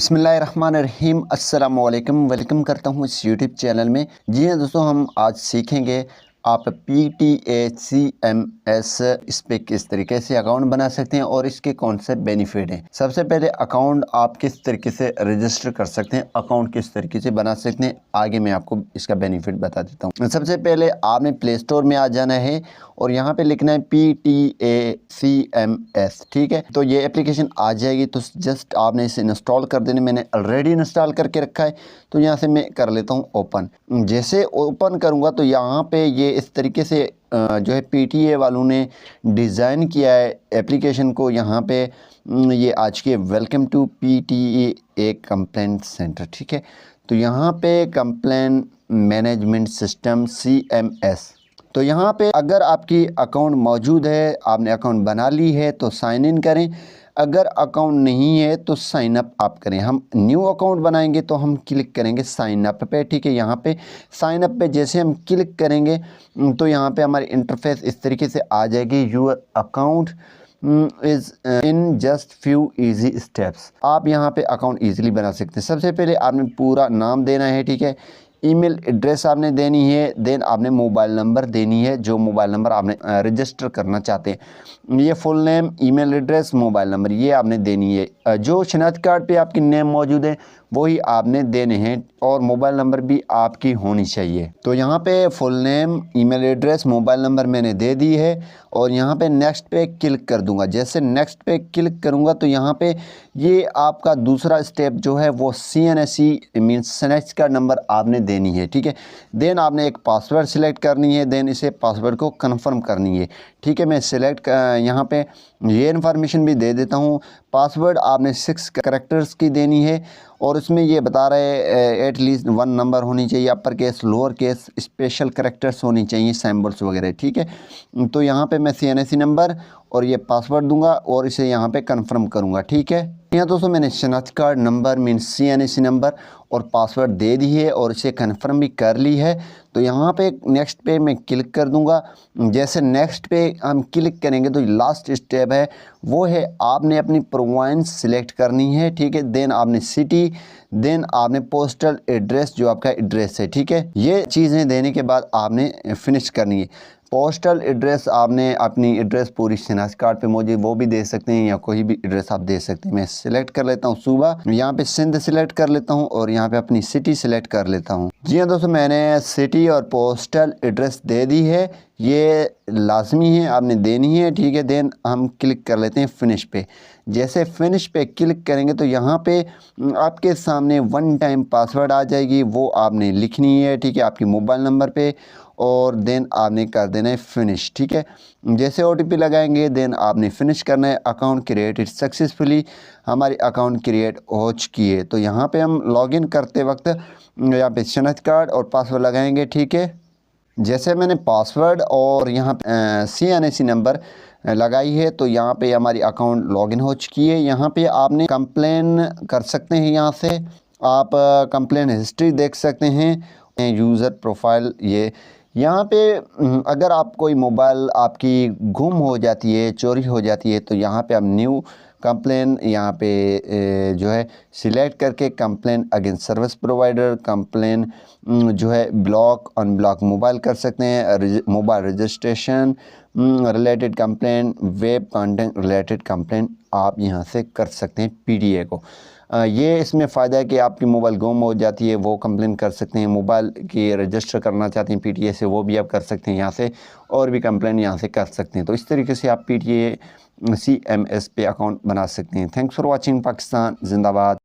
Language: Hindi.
बिस्मिल्लाहिर्रहमानिर्रहीम अस्सलाम वालेकुम। वेलकम करता हूँ इस यूट्यूब चैनल में। जी हाँ दोस्तों, हम आज सीखेंगे आप PTACMS इस पे किस तरीके से अकाउंट बना सकते हैं और इसके कौन से बेनिफिट हैं। सबसे पहले अकाउंट आप किस तरीके से रजिस्टर कर सकते हैं, अकाउंट किस तरीके से बना सकते हैं, आगे मैं आपको इसका बेनिफिट बता देता हूँ। सबसे पहले आपने प्ले स्टोर में आ जाना है और यहाँ पे लिखना है PTACMS। ठीक है, तो ये एप्लीकेशन आ जाएगी, तो जस्ट आपने इसे इंस्टॉल कर देने। मैंने ऑलरेडी इंस्टॉल करके रखा है, तो यहाँ से मैं कर लेता हूँ ओपन। जैसे ओपन करूँगा तो यहाँ पे ये इस तरीके से जो है PTA वालों ने डिज़ाइन किया है एप्लीकेशन को। यहाँ पे ये आज के welcome to PTA complaint centre. ठीक है, तो यहाँ पे कंप्लेंट मैनेजमेंट सिस्टम CMS। तो यहाँ पे अगर आपकी अकाउंट मौजूद है, आपने अकाउंट बना ली है तो साइन इन करें। अगर अकाउंट नहीं है तो साइन अप आप करें। हम न्यू अकाउंट बनाएंगे तो हम क्लिक करेंगे साइन अप पे। ठीक है, यहाँ पे साइन अप पे जैसे हम क्लिक करेंगे तो यहाँ पे हमारी इंटरफेस इस तरीके से आ जाएगी। Your account is in just few easy steps. आप यहाँ पे अकाउंट ईजिली बना सकते हैं। सबसे पहले आपने पूरा नाम देना है। ठीक है, ईमेल एड्रेस आपने देनी है, देन आपने मोबाइल नंबर देनी है, जो मोबाइल नंबर आपने रजिस्टर करना चाहते हैं। ये full name, email address, mobile number ये आपने देनी है। जो शनाख्ती कार्ड पे आपकी नेम मौजूद है वही आपने देने हैं और मोबाइल नंबर भी आपकी होनी चाहिए। तो यहाँ पे full name, email address, mobile number मैंने दे दी है और यहाँ पे नेक्स्ट पे क्लिक कर दूंगा। जैसे नेक्स्ट पे क्लिक करूँगा तो यहाँ पे ये आपका दूसरा स्टेप जो है वो CNSE मीन्स शनाख्ती कार्ड नंबर आपने देनी है। ठीक है, देन आपने एक पासवर्ड सिलेक्ट करनी है, देन इसे पासवर्ड को कन्फर्म करनी है। ठीक है, मैं सिलेक्ट यहाँ पे ये इन्फॉर्मेशन भी दे देता हूँ। पासवर्ड आपने 6 कैरेक्टर्स की देनी है और इसमें ये बता रहे हैं एटलीस्ट 1 नंबर होनी चाहिए, upper case, lower case, special characters होनी चाहिए, सिंबल्स वगैरह। ठीक है, तो यहाँ पे मैं CNSE नंबर और ये पासवर्ड दूंगा और इसे यहाँ पे कंफर्म करूँगा। ठीक है, यहाँ दोस्तों मैंने शनाख्ती card number means CNSE number और पासवर्ड दे दी है और इसे कंफर्म भी कर ली है। तो यहाँ पे नेक्स्ट पे मैं क्लिक कर दूंगा। जैसे नेक्स्ट पे हम क्लिक करेंगे तो लास्ट स्टेप है वो है आपने अपनी प्रोविंस सिलेक्ट करनी है। ठीक है, देन आपने सिटी, देन आपने पोस्टल एड्रेस जो आपका एड्रेस है। ठीक है, ये चीज़ें देने के बाद आपने फिनिश करनी है। पोस्टल एड्रेस आपने अपनी एड्रेस पूरी शनाख्ती कार्ड पे मौजूद वो भी दे सकते हैं या कोई भी एड्रेस आप दे सकते हैं। मैं सिलेक्ट कर लेता हूँ सूबा, यहाँ पे सिंध सिलेक्ट कर लेता हूँ और यहाँ पे अपनी सिटी सिलेक्ट कर लेता हूँ। जी हाँ दोस्तों, मैंने सिटी और पोस्टल एड्रेस दे दी है, ये लाजमी है आपने देनी है। ठीक है, देन हम क्लिक कर लेते हैं फिनिश पे। जैसे फिनिश पे क्लिक करेंगे तो यहाँ पे आपके सामने 1 टाइम पासवर्ड आ जाएगी, वो आपने लिखनी है। ठीक है, आपकी मोबाइल नंबर पे और देन आपने कर देना है फिनिश। ठीक है, जैसे OTP लगाएंगे देन आपने फिनिश करना है। अकाउंट क्रिएटेड सक्सेसफुली, हमारी अकाउंट क्रिएट हो चुकी है। तो यहाँ पे हम लॉगिन करते वक्त यहाँ पे शनाख्ती कार्ड और पासवर्ड लगाएंगे। ठीक है, जैसे मैंने पासवर्ड और यहाँ CNSE नंबर लगाई है तो यहाँ पे हमारी अकाउंट लॉगिन हो चुकी है। यहाँ पे आपने कंप्लेन कर सकते हैं, यहाँ से आप कंप्लेन हिस्ट्री देख सकते हैं, यूज़र प्रोफाइल। ये यहाँ पे अगर आप कोई मोबाइल आपकी गुम हो जाती है, चोरी हो जाती है, तो यहाँ पे आप न्यू कंप्लेन यहाँ पे जो है सिलेक्ट करके complain against service provider, complain जो है ब्लॉक अनब्लॉक मोबाइल कर सकते हैं, mobile registration related complain, web content related complain आप यहाँ से कर सकते हैं PTA को। ये इसमें फ़ायदा है कि आपकी मोबाइल गुम हो जाती है वो कंप्लेन कर सकते हैं, मोबाइल की रजिस्टर करना चाहते हैं PTA से वो भी आप कर सकते हैं यहाँ से, और भी कंप्लेन यहाँ से कर सकते हैं। तो इस तरीके से आप PTA CMS पे अकाउंट बना सकते हैं। Thanks for watching. पाकिस्तान जिंदाबाद।